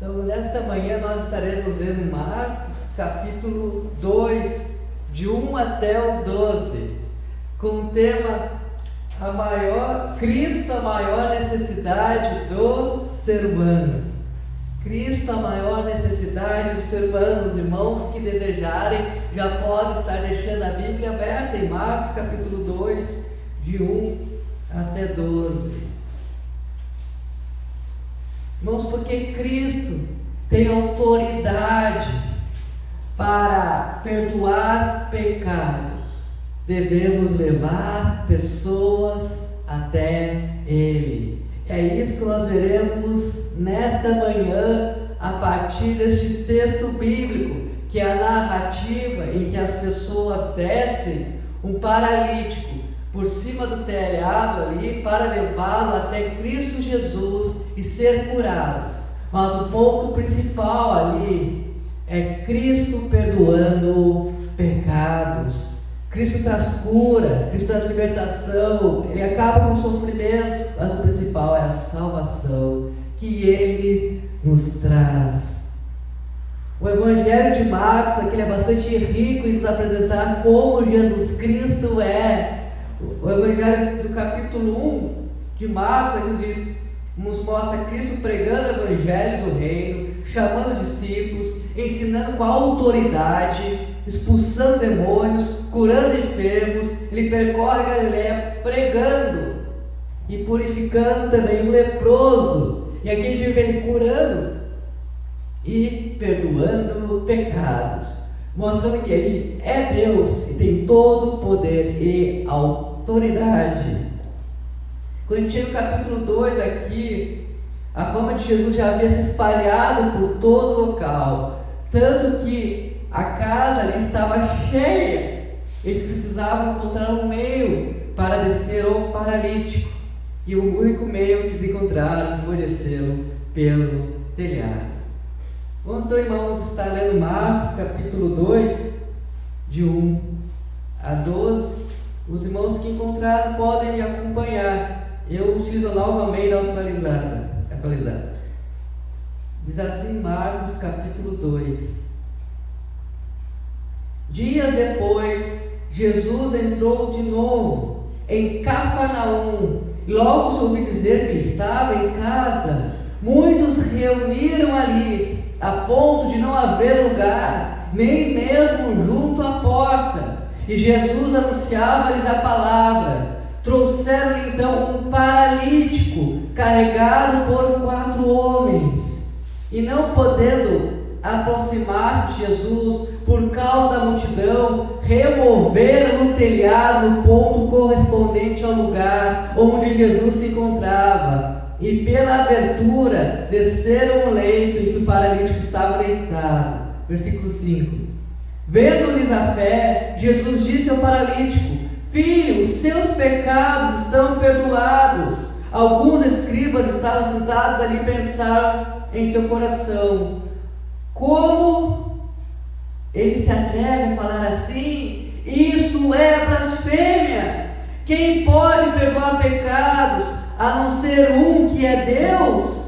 Então, nesta manhã nós estaremos lendo Marcos, capítulo 2, de 1 até o 12, com o tema Cristo, a maior necessidade do ser humano. Cristo, a maior necessidade do ser humano. Os irmãos que desejarem já podem estar deixando a Bíblia aberta em Marcos, capítulo 2, de 1 até 12. Irmãos, porque Cristo tem autoridade para perdoar pecados, devemos levar pessoas até Ele. É isso que nós veremos nesta manhã, a partir deste texto bíblico, que é a narrativa em que as pessoas descem um paralítico por cima do telhado ali, para levá-lo até Cristo Jesus e ser curado. Mas o ponto principal ali é Cristo perdoando pecados. Cristo traz cura, Cristo traz libertação, Ele acaba com o sofrimento, mas o principal é a salvação que Ele nos traz. O Evangelho de Marcos aqui é bastante rico em nos apresentar como Jesus Cristo é. O Evangelho do capítulo 1 de Marcos aqui nos mostra Cristo pregando o Evangelho do Reino, chamando discípulos, ensinando com autoridade, expulsando demônios, curando enfermos. Ele percorre a Galileia pregando e purificando também o leproso. E aqui a gente vê ele curando e perdoando pecados, mostrando que Ele é Deus e tem todo o poder e autoridade. Quando a gente chega no capítulo 2 aqui, a fama de Jesus já havia se espalhado por todo o local, tanto que a casa ali estava cheia. Eles precisavam encontrar um meio para descer o paralítico, e o único meio que eles encontraram foi descê-lo pelo telhado. Vamos então, irmãos, estar lendo Marcos capítulo 2, de 1 a 12. Os irmãos que encontraram podem me acompanhar. Eu utilizo novamente a atualizada. Diz assim Marcos capítulo 2. Dias depois, Jesus entrou de novo em Cafarnaum. Logo se ouviu dizer que ele estava em casa. Muitos se reuniram ali, a ponto de não haver lugar, nem mesmo junto à porta. E Jesus anunciava-lhes a palavra. Trouxeram-lhe então um paralítico, carregado por 4 homens. E não podendo aproximar-se de Jesus por causa da multidão, removeram o telhado no ponto correspondente ao lugar onde Jesus se encontrava. E pela abertura desceram o leito em que o paralítico estava deitado. Versículo 5. Vendo-lhes a fé, Jesus disse ao paralítico: Filho, os seus pecados estão perdoados. Alguns escribas estavam sentados ali e pensaram em seu coração: como ele se atreve a falar assim? Isto é blasfêmia. Quem pode perdoar pecados a não ser um que é Deus?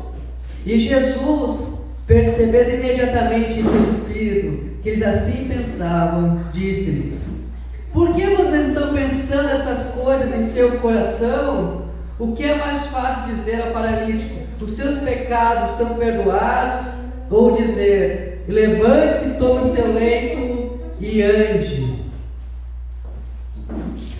E Jesus, percebendo imediatamente em seu espírito que eles assim pensavam, disse-lhes: Por que vocês estão pensando estas coisas em seu coração? O que é mais fácil dizer ao paralítico: os seus pecados estão perdoados? Ou dizer: levante-se, tome o seu leito e ande?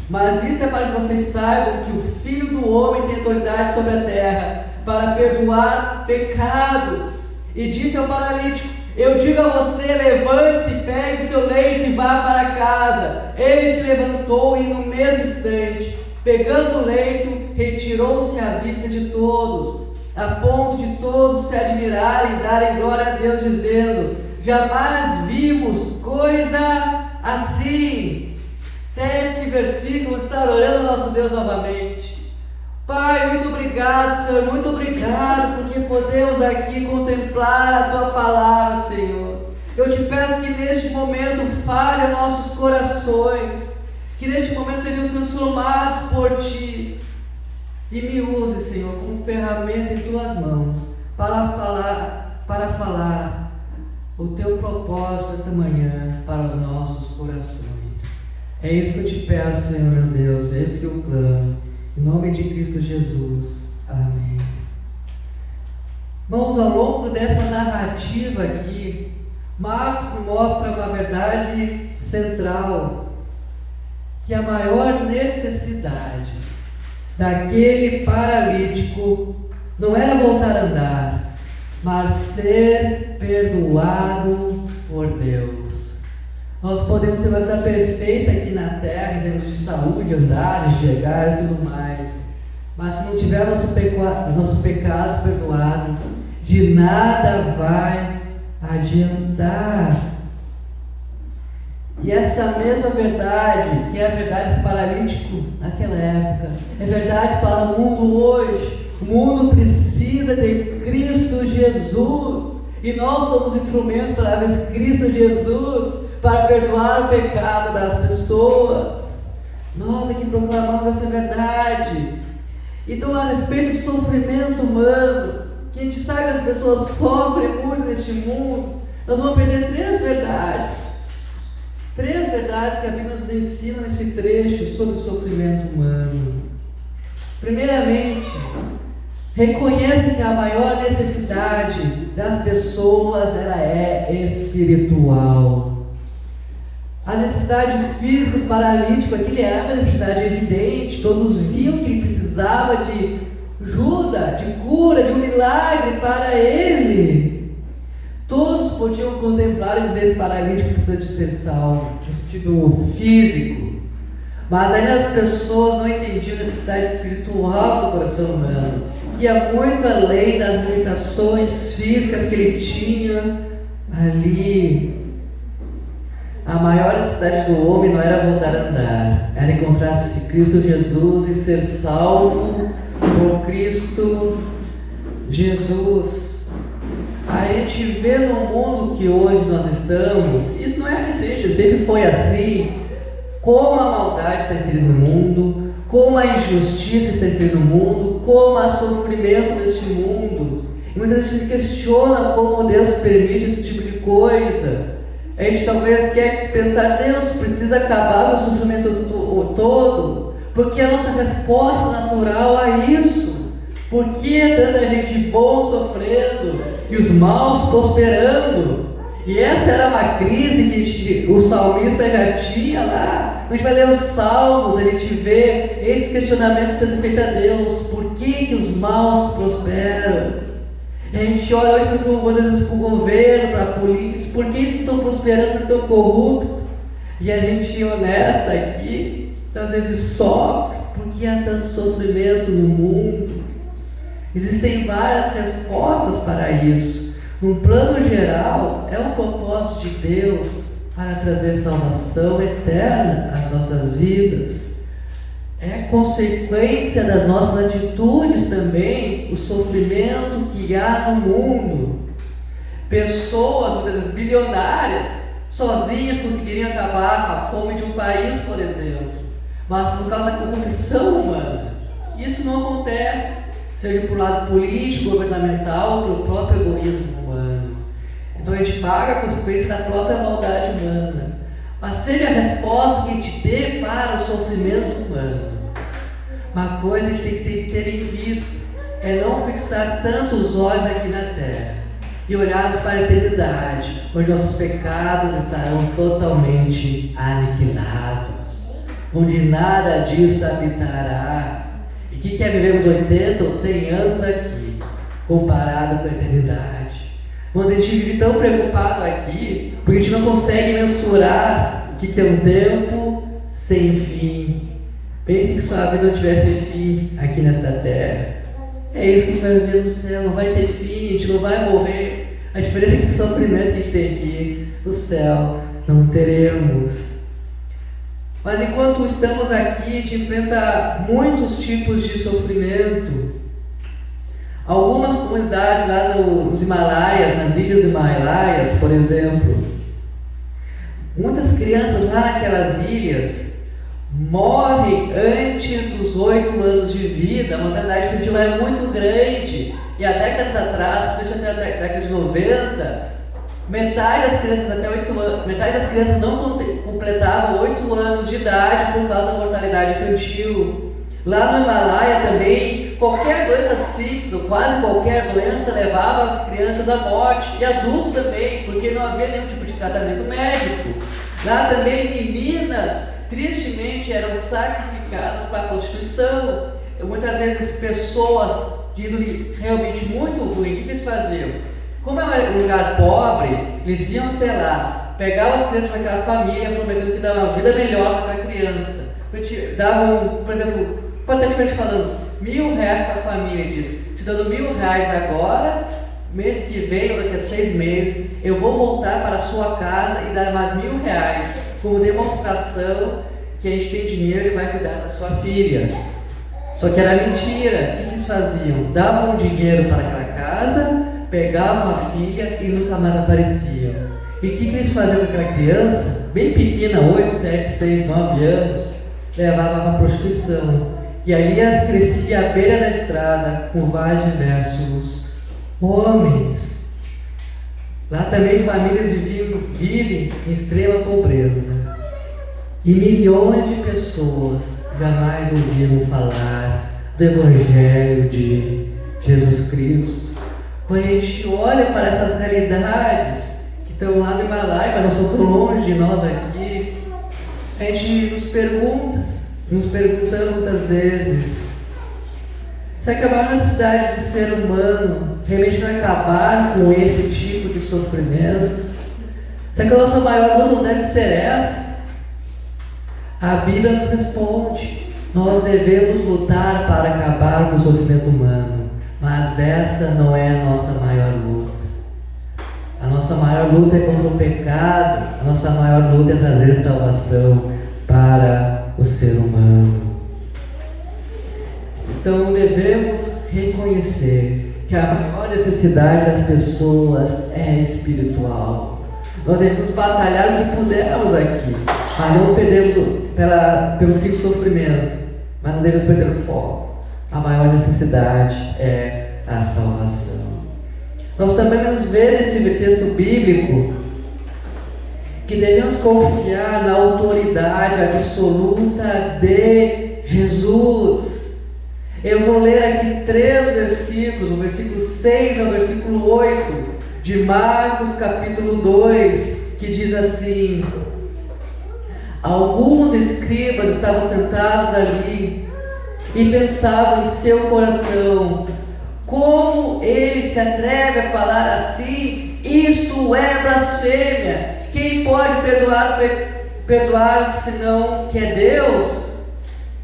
Mas isto é para que vocês saibam que o Filho do Homem tem autoridade sobre a terra para perdoar pecados. E disse ao paralítico: Eu digo a você, levante-se, pegue seu leito e vá para casa. Ele se levantou e no mesmo instante, pegando o leito, retirou-se à vista de todos, a ponto de todos se admirarem e darem glória a Deus, dizendo: Jamais vimos coisa assim. Até este versículo estar orando ao nosso Deus novamente. Pai, muito obrigado, Senhor, muito obrigado, porque podemos aqui contemplar a Tua palavra, Senhor. Eu te peço que neste momento fale aos nossos corações, que neste momento sejamos transformados por Ti, e me use, Senhor, como ferramenta em Tuas mãos, para para falar o teu propósito esta manhã para os nossos corações. É isso que eu te peço, Senhor meu Deus, é isso que eu clamo, em nome de Cristo Jesus. Amém. Irmãos, ao longo dessa narrativa aqui, Marcos nos mostra uma verdade central, que a maior necessidade daquele paralítico não era voltar a andar, mas ser perdoado por Deus. Nós podemos ter uma vida perfeita aqui na terra, em termos de saúde, andar, enxergar e tudo mais, mas se não tiver nossos pecados perdoados, de nada vai adiantar. E essa mesma verdade, que é a verdade do paralítico naquela época, é verdade para o mundo hoje. O mundo precisa de Cristo Jesus, e nós somos instrumentos para Cristo Jesus, para perdoar o pecado das pessoas. Nós aqui proclamamos essa verdade. Então, a respeito do sofrimento humano, que a gente sabe que as pessoas sofrem muito neste mundo, nós vamos aprender três verdades que a Bíblia nos ensina nesse trecho sobre o sofrimento humano. Primeiramente, reconheça que a maior necessidade das pessoas ela é espiritual. A necessidade física do paralítico, aquele era uma necessidade evidente, todos viam que ele precisava de ajuda, de cura, de um milagre para ele. Todos podiam contemplar e dizer: esse paralítico precisa de ser salvo, no sentido físico. Mas ainda as pessoas não entendiam a necessidade espiritual do coração humano, que ia muito além das limitações físicas que ele tinha ali. A maior necessidade do homem não era voltar a andar, era encontrar-se Cristo Jesus e ser salvo por Cristo Jesus. A gente vê no mundo que hoje nós estamos, isso não é recente, sempre foi assim, como a maldade está inserida no mundo, como a injustiça está inserida no mundo, como há sofrimento neste mundo. E muitas vezes a gente questiona como Deus permite esse tipo de coisa. A gente talvez quer pensar: Deus precisa acabar com o sofrimento todo, porque a nossa resposta natural a isso. Por que tanta gente boa sofrendo e os maus prosperando? E essa era uma crise que o salmista já tinha lá. A gente vai ler os salmos, a gente vê esse questionamento sendo feito a Deus: por que os maus prosperam? E a gente olha hoje muitas vezes para o governo, para a polícia: por que estão prosperando, tão corrupto? E a gente honesta aqui, às vezes sofre porque há tanto sofrimento no mundo. Existem várias respostas para isso. No plano geral, é um propósito de Deus para trazer salvação eterna às nossas vidas. É consequência das nossas atitudes também o sofrimento que há no mundo. Pessoas, muitas vezes bilionárias, sozinhas conseguiriam acabar com a fome de um país, por exemplo, mas por causa da corrupção humana, isso não acontece, seja por lado político, governamental, ou pelo próprio egoísmo humano. Então a gente paga a consequência da própria maldade humana. Mas seja a resposta que a gente dê para o sofrimento humano. Uma coisa a gente tem que ter em vista é não fixar tanto os olhos aqui na terra e olharmos para a eternidade, onde nossos pecados estarão totalmente aniquilados, onde nada disso habitará. E o que é vivermos 80 ou 100 anos aqui, comparado com a eternidade? Mas a gente vive tão preocupado aqui, porque a gente não consegue mensurar o que é um tempo sem fim. Pense que sua vida não tivesse fim aqui nesta terra. É isso que a gente vai viver no céu, não vai ter fim, a gente não vai morrer. A diferença é que o sofrimento que a gente tem aqui no céu não teremos. Mas enquanto estamos aqui, a gente enfrenta muitos tipos de sofrimento. Algumas comunidades lá nos Himalaias, nas ilhas do Himalaias, por exemplo, muitas crianças lá naquelas ilhas, morrem antes dos 8 anos de vida. A mortalidade infantil é muito grande. E há décadas atrás, principalmente até a década de 90, metade das crianças até 8 anos, metade das crianças não completavam 8 anos de idade por causa da mortalidade infantil. Lá no Himalaia também, qualquer doença simples, ou quase qualquer doença, levava as crianças à morte, e adultos também, porque não havia nenhum tipo de tratamento médico. Lá também meninas, tristemente, eram sacrificadas para a prostituição. Muitas vezes pessoas de índole realmente muito ruim, o que eles faziam? Como é um lugar pobre, eles iam até lá, pegavam as crianças daquela família, prometendo que davam uma vida melhor para a criança. Davam, por exemplo, hipoteticamente falando, R$1.000 para a família, diz, te dando R$1.000 agora, mês que vem, ou daqui a 6 meses, eu vou voltar para a sua casa e dar mais R$1.000 como demonstração que a gente tem dinheiro e vai cuidar da sua filha. Só que era mentira. O que eles faziam? Davam dinheiro para aquela casa, pegavam a filha e nunca mais apareciam. E o que eles faziam com aquela criança, bem pequena, 8, 7, 6, 9 anos, levavam para a prostituição. E ali elas cresciam à beira da estrada com vários diversos homens. Lá também famílias vivem em extrema pobreza. E milhões de pessoas jamais ouviram falar do Evangelho de Jesus Cristo. Quando a gente olha para essas realidades que estão lá no Himalaia, mas não são tão longe de nós aqui, a gente nos perguntamos muitas vezes: será que a maior necessidade de ser humano realmente não é acabar com esse tipo de sofrimento? Será que a nossa maior luta não deve ser essa? A Bíblia nos responde: nós devemos lutar para acabar com o sofrimento humano, mas essa não é a nossa maior luta. A nossa maior luta é contra o pecado, a nossa maior luta é trazer salvação para o ser humano. Então devemos reconhecer que a maior necessidade das pessoas é espiritual. Nós devemos batalhar o que pudermos aqui, mas não perdemos pelo fim do sofrimento, mas não devemos perder o foco. A maior necessidade é a salvação. Nós também vamos ver nesse texto bíblico que devemos confiar na autoridade absoluta de Jesus. Eu vou ler aqui 3 versículos, o versículo 6 ao versículo 8 de Marcos capítulo 2, que diz assim: alguns escribas estavam sentados ali e pensavam em seu coração: como ele se atreve a falar assim? Isto é blasfêmia. Quem pode perdoar senão que é Deus?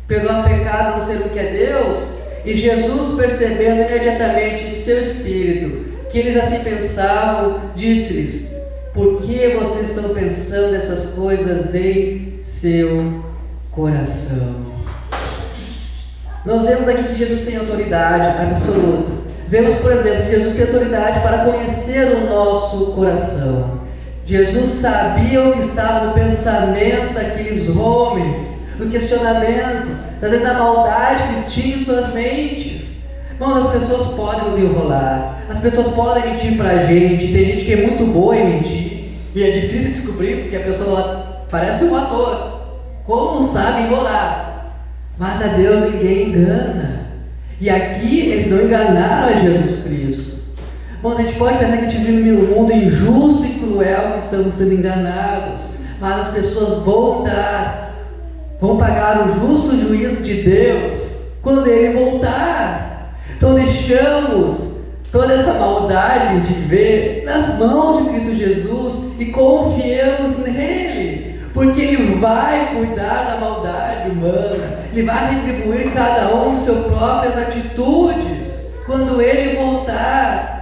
Perdoar pecados a não ser o que é Deus? E Jesus, percebendo imediatamente em seu espírito que eles assim pensavam, disse-lhes: por que vocês estão pensando essas coisas em seu coração? Nós vemos aqui que Jesus tem autoridade absoluta. Vemos, por exemplo, que Jesus tem autoridade para conhecer o nosso coração. Jesus sabia o que estava no pensamento daqueles homens, no questionamento, às vezes a maldade que eles tinham em suas mentes. Irmãos, as pessoas podem nos enrolar, as pessoas podem mentir para a gente. Tem gente que é muito boa em mentir, e é difícil descobrir, porque a pessoa parece um ator, como sabe enrolar. Mas a Deus ninguém engana. E aqui eles não enganaram a Jesus Cristo. Irmãos, a gente pode pensar que a gente vive num mundo injusto e cruel, que estamos sendo enganados, mas as pessoas vão pagar o justo juízo de Deus quando Ele voltar. Então deixamos toda essa maldade de ver nas mãos de Cristo Jesus e confiemos nele, porque Ele vai cuidar da maldade humana, Ele vai retribuir cada um suas próprias atitudes quando Ele voltar.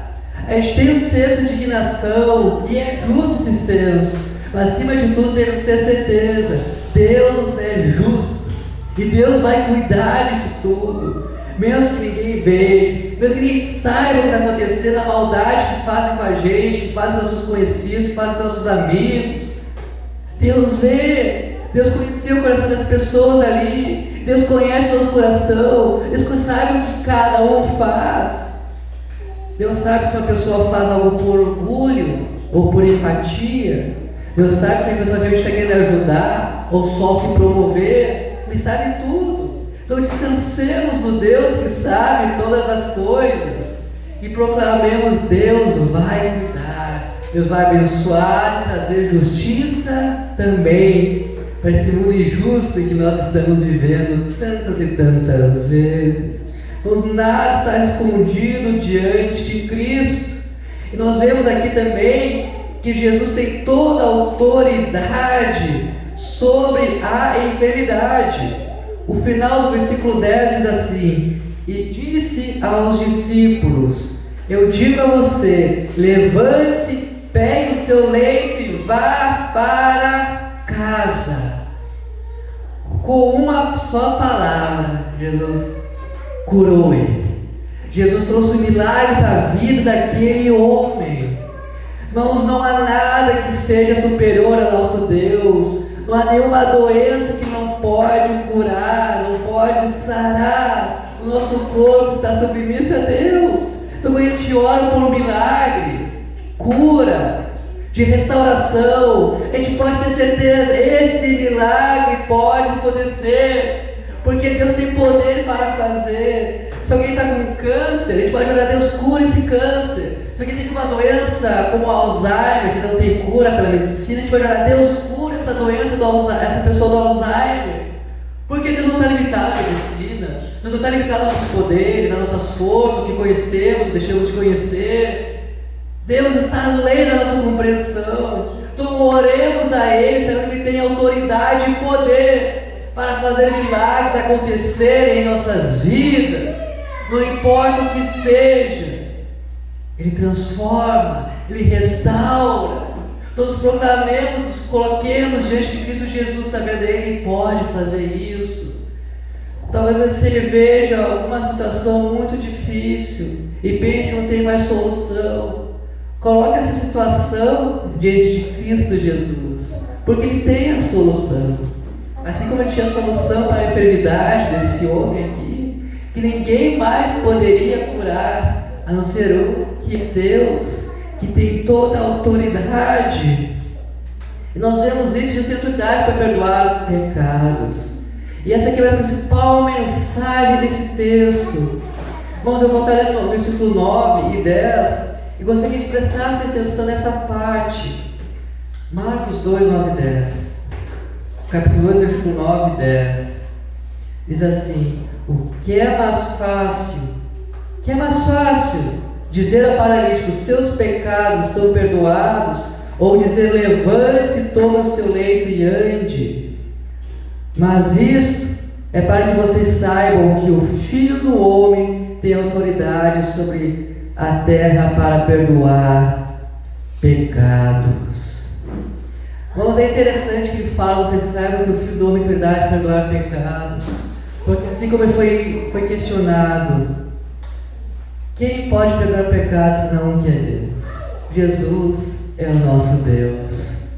A gente tem um senso de indignação, e é justo esse senso, mas acima de tudo devemos ter certeza: Deus é justo, e Deus vai cuidar disso tudo, mesmo que ninguém veja, mesmo que ninguém saiba o que está acontecendo, a maldade que fazem com a gente, que fazem com nossos conhecidos, que fazem com nossos amigos. Deus vê, Deus conhecia o coração das pessoas ali. Deus conhece o nosso coração. Deus sabe o que cada um faz. Deus sabe se uma pessoa faz algo por orgulho ou por empatia. Deus sabe se a pessoa realmente está querendo ajudar ou só se promover. Ele sabe tudo. Então descansemos no Deus que sabe todas as coisas e proclamemos: Deus vai cuidar, Deus vai abençoar e trazer justiça também para esse mundo injusto em que nós estamos vivendo tantas e tantas vezes. Pois nada está escondido diante de Cristo. E nós vemos aqui também que Jesus tem toda a autoridade sobre a enfermidade. O final do versículo 10 diz assim: e disse aos discípulos: eu digo a você, levante-se, pegue o seu leito e vá para casa. Com uma só palavra, Jesus curou ele. Jesus trouxe um milagre para a vida daquele homem. Irmãos, não há nada que seja superior ao nosso Deus. Não há nenhuma doença que não pode curar, não pode sarar. O nosso corpo está submisso a Deus. Então quando a gente ora por um milagre, cura, de restauração, a gente pode ter certeza, esse milagre pode acontecer, porque Deus tem poder para fazer. Se alguém está com câncer, a gente pode orar: Deus, cura esse câncer. Se alguém tem uma doença como Alzheimer, que não tem cura pela medicina, a gente pode orar: Deus, cura essa doença, essa pessoa do Alzheimer. Porque Deus não está limitado à medicina, Deus não está limitado aos nossos poderes, às nossas forças, o que conhecemos, o que deixamos de conhecer. Deus está além da nossa compreensão. Então oremos a Ele, sabendo que Ele tem autoridade e poder para fazer milagres acontecerem em nossas vidas. Não importa o que seja, Ele transforma, Ele restaura. Todos proclamemos, nos coloquemos diante de Cristo Jesus, sabendo que Ele pode fazer isso. Talvez você veja alguma situação muito difícil e pense que não tem mais solução. Coloque essa situação diante de Cristo Jesus, porque Ele tem a solução. Assim como Ele tinha a solução para a enfermidade desse homem aqui, que ninguém mais poderia curar, a não ser o que é Deus, que tem toda a autoridade. E nós vemos isso, Jesus tem autoridade para perdoar pecados. E essa aqui é a principal mensagem desse texto. Irmãos, eu vou estar lendo no versículo 9 e 10, e gostaria que prestasse atenção nessa parte. Marcos 2, 9 e 10. Capítulo 2, versículo 9 e 10. Diz assim: o que é mais fácil? O que é mais fácil? Dizer ao paralítico: seus pecados estão perdoados? Ou dizer: levante-se, tome o seu leito e ande? Mas isto é para que vocês saibam que o Filho do Homem tem autoridade sobre a terra para perdoar pecados. Irmãos, é interessante que ele fala: vocês saibam que o Filho do Homem tem autoridade para perdoar pecados, porque assim como ele foi questionado, quem pode perdoar pecados senão um que é Deus? Jesus é o nosso Deus,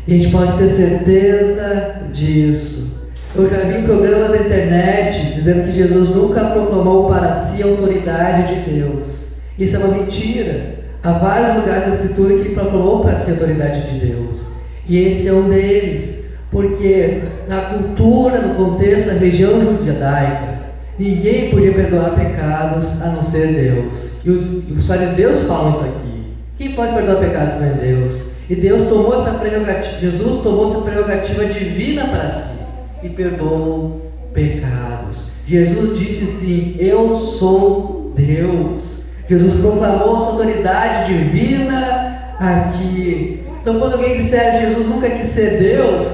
e a gente pode ter certeza disso. Eu já vi em programas da internet dizendo que Jesus nunca proclamou para si a autoridade de Deus. Isso é uma mentira. Há vários lugares da Escritura que Ele proclamou para si a autoridade de Deus, e esse é um deles, porque na cultura, no contexto da religião judaica, ninguém podia perdoar pecados a não ser Deus. E os fariseus falam isso aqui: quem pode perdoar pecados não é Deus. E Deus tomou essa prerrogativa, Jesus tomou essa prerrogativa divina para si e perdoou pecados. Jesus disse sim: eu sou Deus. Jesus proclamou sua autoridade divina aqui. Então quando alguém disser Jesus nunca quis ser Deus,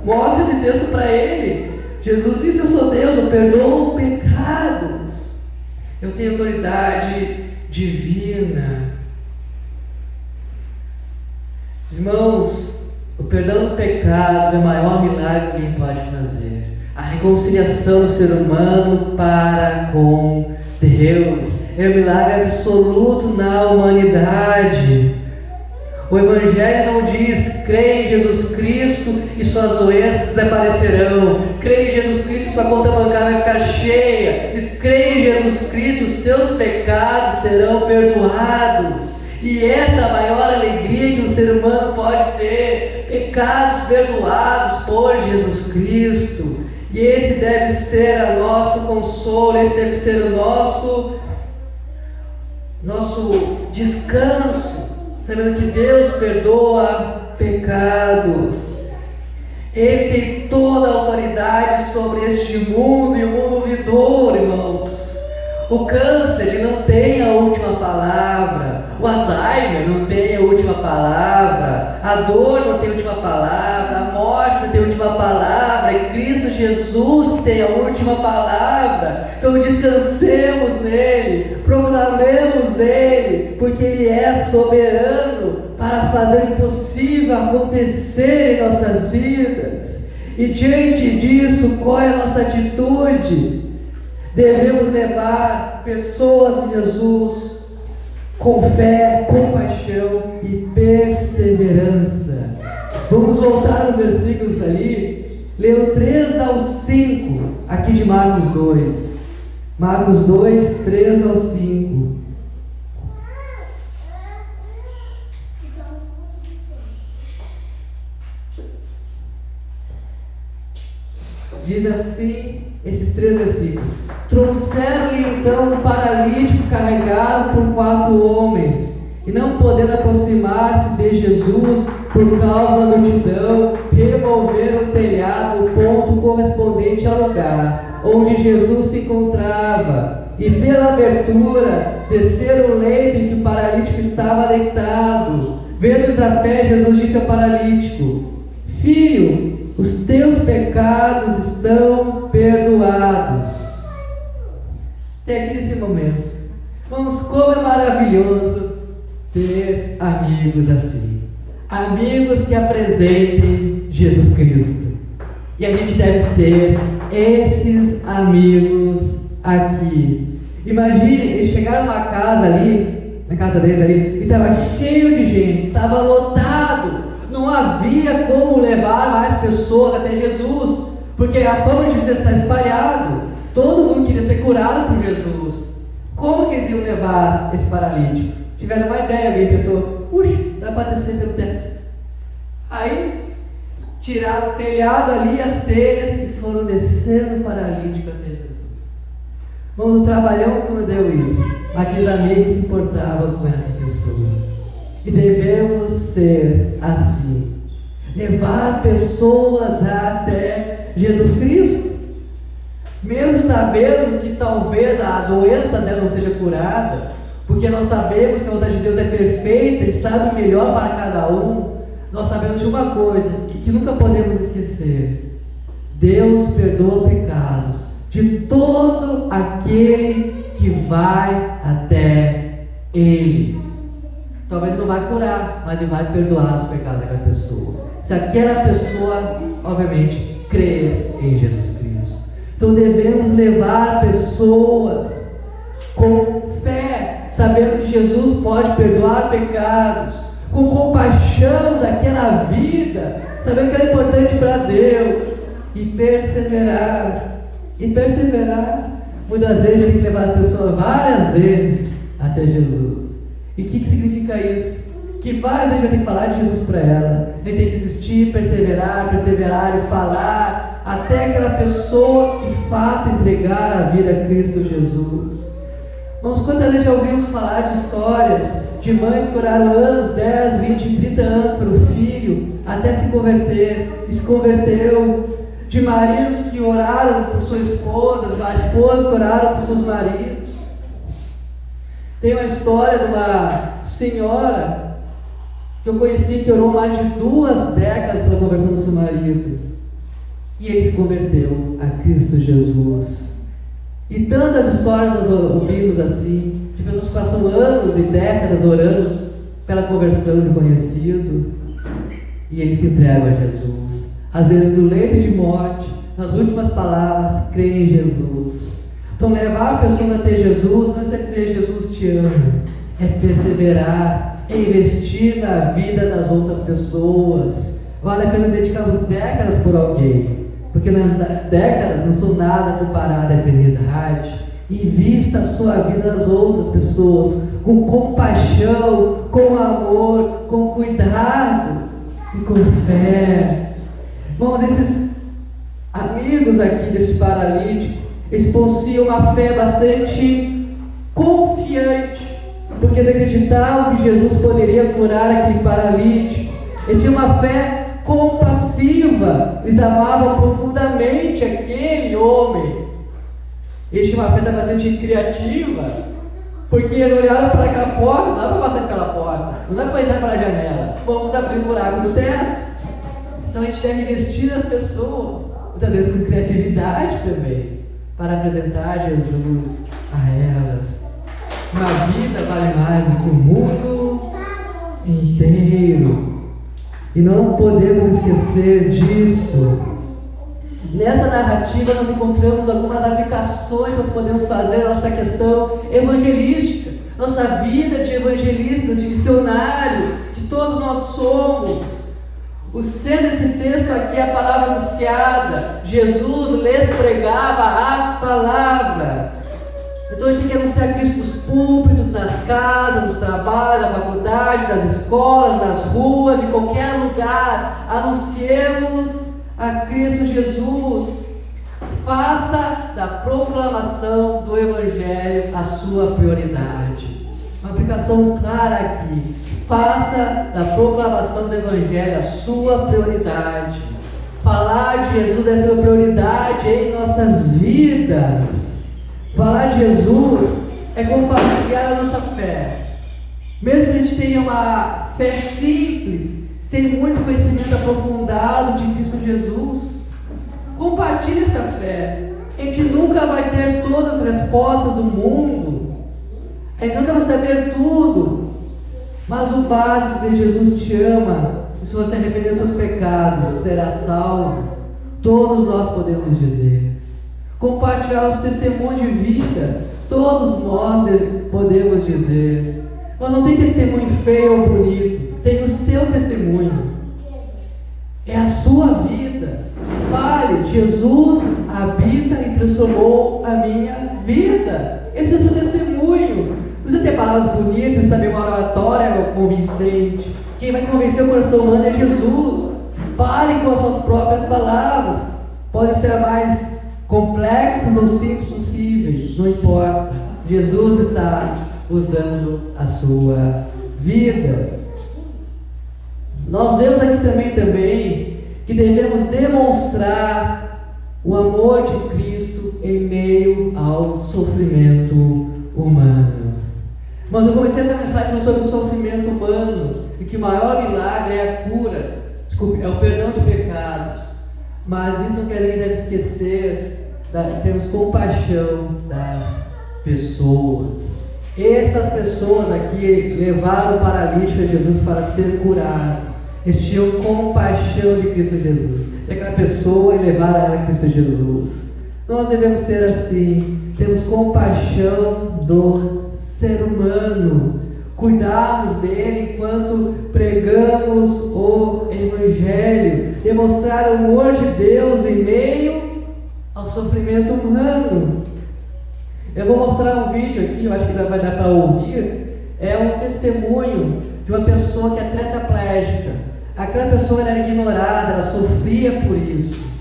mostre esse texto para ele. Jesus disse: eu sou Deus, eu perdoo pecados, eu tenho autoridade divina. Irmãos, o perdão de pecados é o maior milagre que alguém pode fazer. A reconciliação do ser humano para com Deus é um milagre absoluto na humanidade. O Evangelho não diz: creia em Jesus Cristo e suas doenças desaparecerão. Creia em Jesus Cristo e sua conta bancária vai ficar cheia. Diz: creia em Jesus Cristo e os seus pecados serão perdoados. E essa é a maior alegria que um ser humano pode ter: pecados perdoados por Jesus Cristo. E esse deve ser o nosso consolo, esse deve ser o nosso descanso, sabendo que Deus perdoa pecados. Ele tem toda a autoridade sobre este mundo e o mundo vindouro, irmãos. O câncer, ele não tem a última palavra. O Alzheimer não tem a última palavra. A dor não tem a última palavra. A morte não tem a última palavra. É Cristo Jesus que tem a última palavra. Então descansemos nele, proclamemos ele, porque ele é soberano para fazer o impossível acontecer em nossas vidas. E diante disso, qual é a nossa atitude? Devemos levar pessoas a Jesus com fé, compaixão e perseverança. Vamos voltar aos versículos ali, leu 3 ao 5, aqui de Marcos 2. Marcos 2, 3 ao 5. Diz assim, esses 3 versículos: trouxeram-lhe então um paralítico carregado por 4 homens, e não podendo aproximar-se de Jesus por causa da multidão, removeram o telhado no ponto correspondente ao lugar onde Jesus se encontrava, e pela abertura desceram o leito em que o paralítico estava deitado. Vendo-lhes a fé, Jesus disse ao paralítico: filho, os teus pecados estão perdoados. Até aqui nesse momento, irmãos, como é maravilhoso ter amigos assim, amigos que apresentem Jesus Cristo. E a gente deve ser esses amigos aqui. Imagine, eles chegaram numa casa ali, na casa deles ali, e estava cheio de gente, estava lotado. Não havia como levar mais pessoas até Jesus, porque a fama de Jesus está espalhada. Todo mundo queria ser curado por Jesus. Como que eles iam levar esse paralítico? Tiveram uma ideia, alguém pensou: puxa, dá para descer pelo teto. Aí tiraram o telhado ali, as telhas, e foram descendo o paralítico até Jesus. Vamos, o trabalhão não deu isso, mas aqueles amigos se importavam com essa pessoa. E devemos ser assim, levar pessoas até Jesus Cristo, mesmo sabendo que talvez a doença dela não seja curada, porque nós sabemos que a vontade de Deus é perfeita, Ele sabe melhor para cada um. Nós sabemos de uma coisa, e que nunca podemos esquecer: Deus perdoa pecados de todo aquele que vai até Ele. Talvez não vai curar, mas Ele vai perdoar os pecados daquela pessoa, se aquela pessoa, obviamente, crer em Jesus Cristo. Então devemos levar pessoas com fé, sabendo que Jesus pode perdoar pecados, com compaixão daquela vida, sabendo que é importante para Deus, e perseverar. E perseverar, muitas vezes eu tenho que levar a pessoa várias vezes até Jesus. E o que significa isso? Que várias vezes eu tenho que falar de Jesus para ela. Eu tenho que insistir, perseverar e falar até aquela pessoa de fato entregar a vida a Cristo Jesus. Irmãos, quantas vezes já ouvimos falar de histórias de mães que oraram anos, 10, 20, 30 anos pelo filho até se converter, e se converteu. De maridos que oraram por suas esposas, esposas que oraram por seus maridos. Tem uma história de uma senhora que eu conheci que orou mais de 2 décadas pela conversão do seu marido, e ele se converteu a Cristo Jesus. E tantas histórias nós ouvimos assim, de pessoas que passam anos e décadas orando pela conversão de conhecido, e eles se entregam a Jesus. Às vezes no leito de morte, nas últimas palavras, crê em Jesus. Então levar a pessoa até Jesus não é só dizer Jesus te ama, é perseverar, é investir na vida das outras pessoas. Vale a pena dedicarmos décadas por alguém, porque décadas não são nada comparado à eternidade. Invista a sua vida nas outras pessoas, com compaixão, com amor, com cuidado e com fé. Irmãos, esses amigos aqui desse paralítico, eles possuíam uma fé bastante confiante, porque eles acreditavam que Jesus poderia curar aquele paralítico. Eles tinham uma fé compassiva, eles amavam profundamente aquele homem. Eles tinham uma fé bastante criativa, porque eles olharam para aquela porta, não dá para passar pela porta, não dá para entrar pela janela, vamos abrir um buraco no teto. Então a gente deve investir nas pessoas, muitas vezes com criatividade também, para apresentar Jesus a elas. Uma vida vale mais do que o mundo inteiro, e não podemos esquecer disso. Nessa narrativa nós encontramos algumas aplicações que nós podemos fazer na nossa questão evangelística, nossa vida de evangelistas, de missionários, que todos nós somos. O centro desse texto aqui é a palavra anunciada. Jesus lhes pregava a palavra. Então a gente tem que anunciar Cristo nos púlpitos, nas casas, nos trabalhos, na faculdade, nas escolas, nas ruas, em qualquer lugar. Anunciemos a Cristo Jesus. Faça da proclamação do Evangelho a sua prioridade. Uma aplicação clara aqui. Faça da proclamação do Evangelho a sua prioridade. Falar de Jesus deve ser uma prioridade em nossas vidas. Falar de Jesus é compartilhar a nossa fé. Mesmo que a gente tenha uma fé simples, sem muito conhecimento aprofundado de Cristo Jesus, compartilhe essa fé. A gente nunca vai ter todas as respostas do mundo, a gente nunca vai saber tudo, mas o básico é que Jesus te ama, e se você arrepender dos seus pecados, será salvo. Todos nós podemos dizer. Compartilhar os testemunhos de vida, todos nós podemos dizer. Mas não tem testemunho feio ou bonito, tem o seu testemunho, é a sua vida. Fale, Jesus habita e transformou a minha vida. Esse é o seu testemunho. Não precisa ter palavras bonitas e saber uma oratória convincente. Quem vai convencer o coração humano é Jesus. Fale com as suas próprias palavras. Podem ser mais complexas ou simples possíveis, não importa. Jesus está usando a sua vida. Nós vemos aqui também que devemos demonstrar o amor de Cristo em meio ao sofrimento humano. Mas eu comecei essa mensagem falando sobre o sofrimento humano, e que o maior milagre é a cura, é o perdão de pecados. Mas isso não quer dizer que a gente deve esquecer, temos compaixão das pessoas. Essas pessoas aqui levaram o paralítico a Jesus para ser curado. Eles tinham compaixão de Cristo Jesus, daquela pessoa, e levaram ela a Cristo Jesus. Nós devemos ser assim, temos compaixão do ser humano, cuidarmos dele enquanto pregamos o Evangelho, demonstrar o amor de Deus em meio ao sofrimento humano. Eu vou mostrar um vídeo aqui, eu acho que vai dar para ouvir. É um testemunho de uma pessoa que é tetraplégica. Aquela pessoa era ignorada, ela sofria por isso.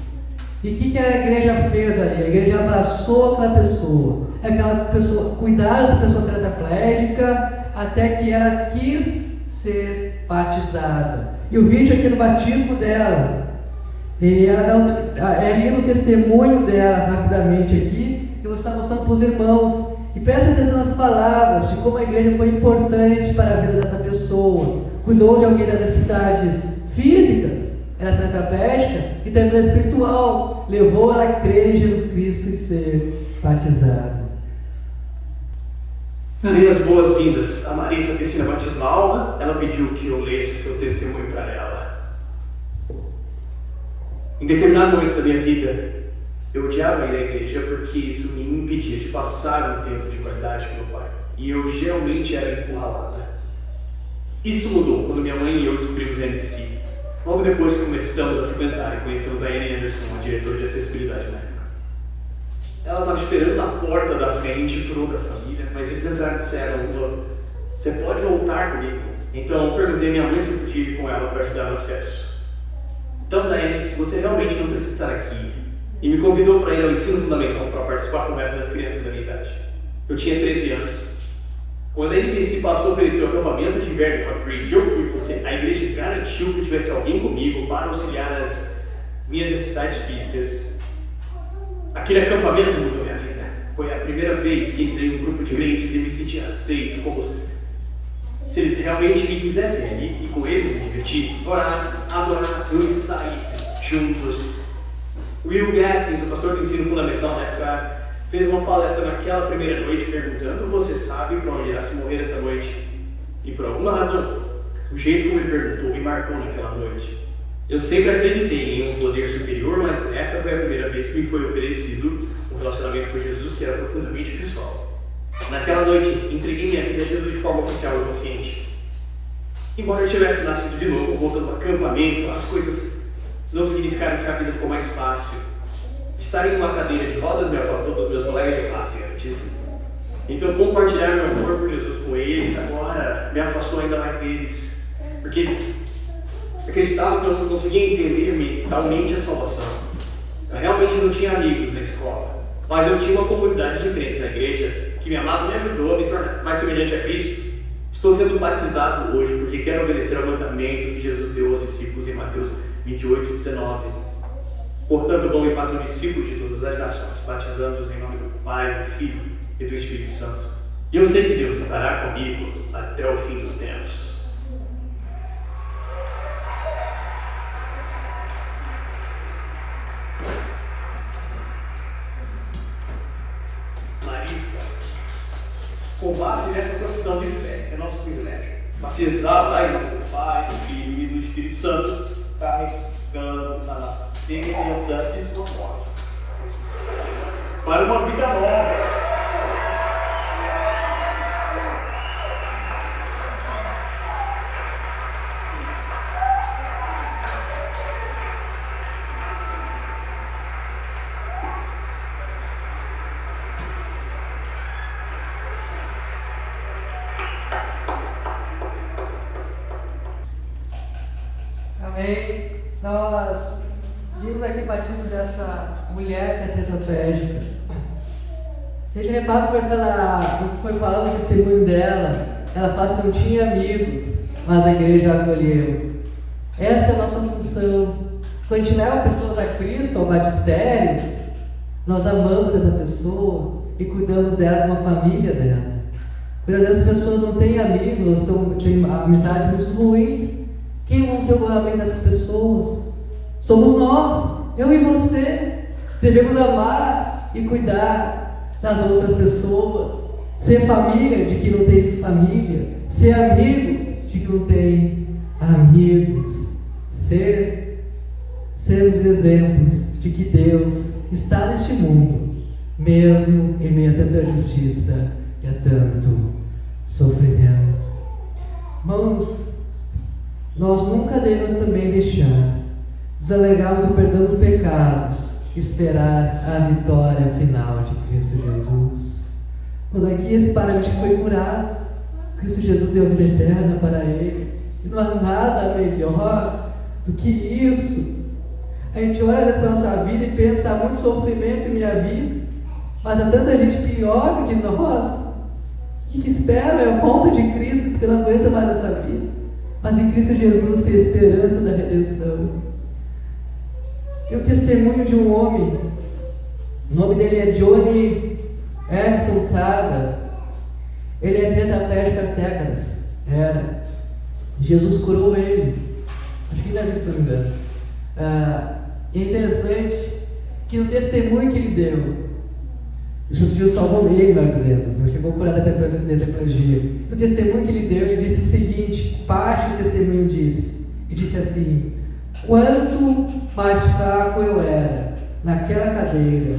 E o que a igreja fez ali? A igreja abraçou aquela pessoa, cuidar dessa pessoa tetraplégica, até que ela quis ser batizada. E o vídeo aqui do batismo dela, e ela lindo o testemunho dela rapidamente aqui, que eu vou estar mostrando para os irmãos. E presta atenção nas palavras de como a igreja foi importante para a vida dessa pessoa. Cuidou de alguém das necessidades físicas, era tetraplégica, e também espiritual. Levou ela a crer em Jesus Cristo e ser batizada. Eu dei as boas-vindas a Marisa, piscina batismal. Ela pediu que eu lesse seu testemunho para ela. Em determinado momento da minha vida, eu odiava ir à igreja porque isso me impedia de passar um tempo de qualidade com meu pai. E eu geralmente era encurralada. Isso mudou quando minha mãe e eu descobrimos a NPC. Logo depois que começamos a frequentar e conhecemos a Anne Anderson, a diretora de acessibilidade na época. Ela estava esperando na porta da frente por outra família, mas eles entraram e disseram: você pode voltar comigo? Então eu perguntei à minha mãe se eu podia ir com ela para ajudar no acesso. Então, Daiane, se você realmente não precisa estar aqui, e me convidou para ir ao ensino fundamental para participar com o resto das crianças da minha idade. Eu tinha 13 anos. Quando a NPC passou a oferecer o acampamento de inverno em Hot Bridge, eu fui porque a igreja garantiu que tivesse alguém comigo para auxiliar nas minhas necessidades físicas. Aquele acampamento mudou minha vida. Foi a primeira vez que entrei em um grupo de crentes e me senti aceito como você. Se eles realmente me quisessem ali e com eles me divertisse, orassem, adorassem e saíssem juntos. Will Gaskins, o pastor do ensino fundamental na época, fez uma palestra naquela primeira noite perguntando: você sabe para onde irá se morrer esta noite? E por alguma razão, o jeito como ele perguntou me marcou naquela noite. Eu sempre acreditei em um poder superior, mas esta foi a primeira vez que me foi oferecido um relacionamento com Jesus que era profundamente pessoal. Naquela noite, entreguei minha vida a Jesus de forma oficial e consciente. Embora eu tivesse nascido de novo, voltando ao acampamento, as coisas não significaram que a vida ficou mais fácil. Estar em uma cadeira de rodas me afastou dos meus colegas de classe antes. Então compartilhar meu amor por Jesus com eles agora me afastou ainda mais deles. Porque eles acreditavam que eu não conseguia entender mentalmente a salvação. Eu realmente não tinha amigos na escola, mas eu tinha uma comunidade de crentes na igreja que me amava e me ajudou a me tornar mais semelhante a Cristo. Estou sendo batizado hoje porque quero obedecer ao mandamento que Jesus deu aos discípulos em Mateus 28:19. Portanto, vão e façam discípulos de todas as nações, batizando-os em nome do Pai, do Filho e do Espírito Santo. E eu sei que Deus estará comigo até o fim dos tempos. Marisa, com base nessa profissão de fé, é nosso privilégio batizá-la em nome do Pai, do Filho e do Espírito Santo, carregando a semelhança de sua morte para uma vida nova. Amém. Nós vimos aqui o batismo dessa mulher que é tetraplégica. Vocês já reparam que ela foi falando o testemunho dela, ela fala que não tinha amigos, mas a igreja a acolheu. Essa é a nossa função. Quando a gente leva pessoas a Cristo, ao batistério, nós amamos essa pessoa e cuidamos dela como a família dela. Porque às vezes as pessoas não têm amigos, têm amizades muito ruins. Quem vão ser o amigo dessas pessoas? Somos nós, eu e você. Devemos amar e cuidar das outras pessoas. Ser família de quem não tem família. Ser amigos de quem não tem amigos. Sermos exemplos de que Deus está neste mundo, mesmo em meio a tanta justiça e a tanto sofrimento. Irmãos, nós nunca devemos também deixar nos alegrarmos do perdão dos pecados e esperar a vitória final de Cristo Jesus. Pois aqui esse paralítico foi curado, Cristo Jesus deu vida eterna para ele, e não há nada melhor do que isso. A gente olha às vezes para a nossa vida e pensa: há muito sofrimento em minha vida, mas há tanta gente pior do que nós. O que espera é a volta de Cristo, porque não aguenta mais essa vida. Mas em Cristo Jesus tem a esperança da redenção. Tem o testemunho de um homem, o nome dele é Johnny Erickson Tada. Ele é tetraplégico há décadas. Jesus curou ele, acho que ainda vi, se não me engano. E é interessante que no testemunho que ele deu, Jesus salvou ele, vai dizendo, não chegou a curar da tetraplegia. No testemunho que ele deu, ele disse o seguinte, parte do testemunho disse, e disse assim: quanto mais fraco eu era naquela cadeira,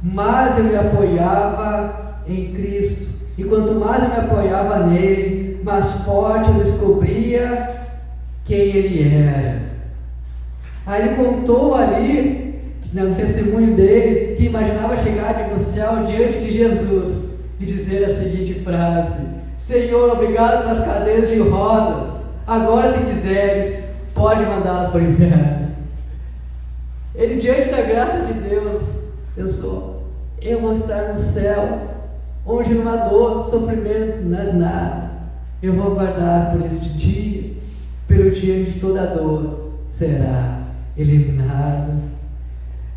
mais eu me apoiava em Cristo, e quanto mais eu me apoiava nele, mais forte eu descobria quem ele era. Aí ele contou ali, no testemunho dele, que imaginava chegar no céu diante de Jesus e dizer a seguinte frase: Senhor, obrigado pelas cadeiras de rodas, agora se quiseres, pode mandá-las para o inferno. Ele, diante da graça de Deus, pensou: eu vou estar no céu, onde não há dor, sofrimento, não há nada. Eu vou aguardar por este dia, pelo dia onde toda dor será eliminada.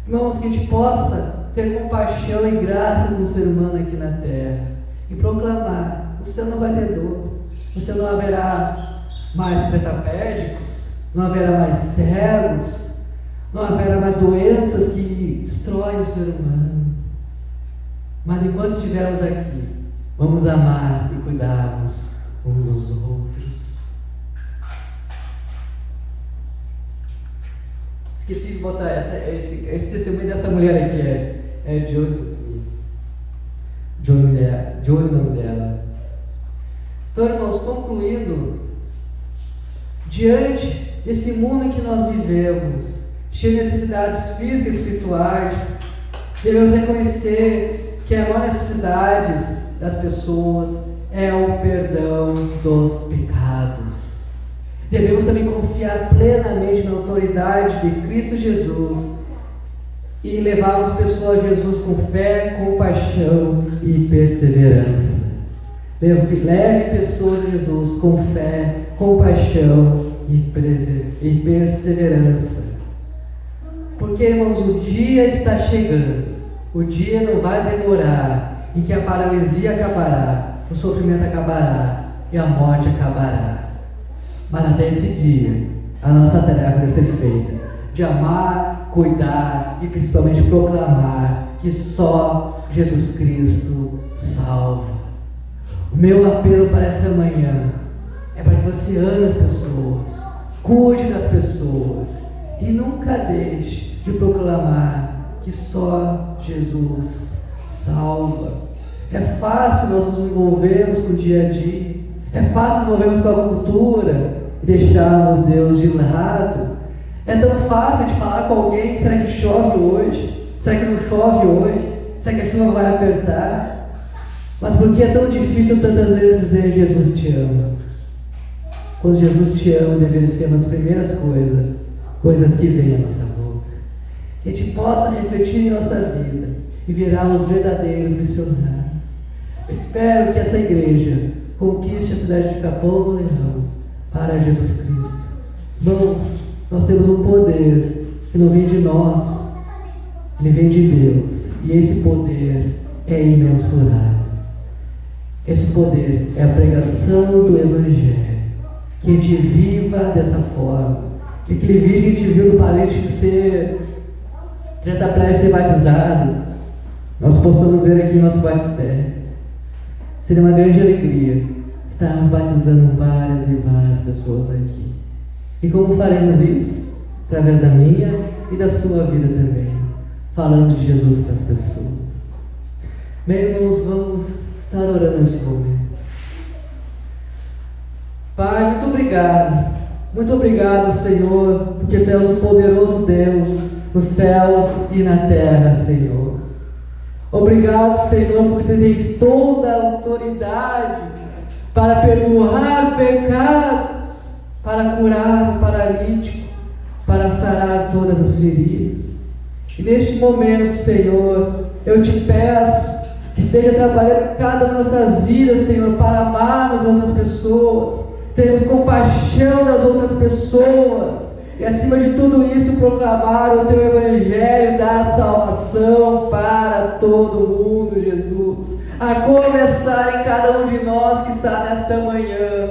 Irmãos, que a gente possa ter compaixão e graça com o ser humano aqui na terra e proclamar: o céu não vai ter dor, o céu não haverá mais tetraplégicos, não haverá mais cegos, não haverá mais doenças que destroem o ser humano. Mas enquanto estivermos aqui, vamos amar e cuidarmos uns dos outros. Esqueci de botar esse testemunho dessa mulher aqui, é Johnny o nome dela. Então, irmãos, concluindo, diante desse mundo em que nós vivemos, cheio de necessidades físicas e espirituais, devemos reconhecer que a maior necessidade das pessoas é o perdão dos pecados. Devemos também confiar plenamente na autoridade de Cristo Jesus e levar as pessoas a Jesus com fé, compaixão e perseverança. Leve pessoas a Jesus com fé, compaixão e perseverança. Porque, irmãos, o dia está chegando. O dia não vai demorar em que a paralisia acabará, o sofrimento acabará e a morte acabará. Mas até esse dia, a nossa tarefa vai ser feita de amar, cuidar e principalmente proclamar que só Jesus Cristo salva. O meu apelo para essa manhã é para que você ame as pessoas, cuide das pessoas e nunca deixe de proclamar que só Jesus salva. É fácil nós nos envolvermos com o dia a dia, é fácil nos envolvermos com a cultura e deixarmos Deus de lado. É tão fácil de falar com alguém: será que chove hoje? Será que não chove hoje? Será que a chuva vai apertar? Mas por que é tão difícil tantas vezes dizer Jesus te ama? Quando Jesus te ama, deveria ser uma das primeiras coisas que vêm à nossa boca. Que a gente possa refletir em nossa vida e virarmos verdadeiros missionários. Eu espero que essa igreja conquiste a cidade de Capão do Leão para Jesus Cristo. Irmãos, nós temos um poder que não vem de nós, ele vem de Deus, e esse poder é imensurável. Esse poder é a pregação do Evangelho, que a gente viva dessa forma, que aquele vídeo que a gente viu do paralítico ser tetraplégico, ser batizado, nós possamos ver aqui em nosso batistério. Seria uma grande alegria estarmos batizando várias e várias pessoas aqui. E como faremos isso? Através da minha e da sua vida também, falando de Jesus para as pessoas. Bem, irmãos, vamos estar orando neste momento. Pai, muito obrigado, Senhor, porque Tu és o poderoso Deus nos céus e na terra, Senhor. Obrigado, Senhor, porque Tu tens toda a autoridade para perdoar pecados, para curar o paralítico, para sarar todas as feridas. E neste momento, Senhor, eu Te peço que esteja trabalhando em cada uma das nossas vidas, Senhor, para amar as outras pessoas, termos compaixão das outras pessoas e, acima de tudo isso, proclamar o Teu Evangelho da salvação para todo mundo, Jesus. A começar em cada um de nós que está nesta manhã,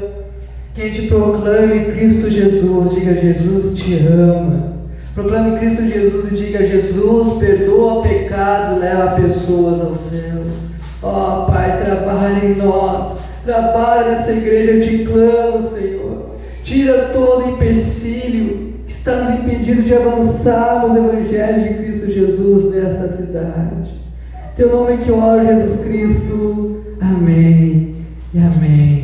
que a gente proclame Cristo Jesus, diga: Jesus te ama. Proclame Cristo Jesus e diga: Jesus perdoa pecados e leva pessoas aos céus. Ó Pai, trabalha em nós, trabalha nessa igreja, eu te clamo, Senhor. Tira todo empecilho que está nos impedindo de avançarmos o Evangelho de Cristo Jesus nesta cidade. Teu nome é que eu oro, Jesus Cristo. Amém e amém.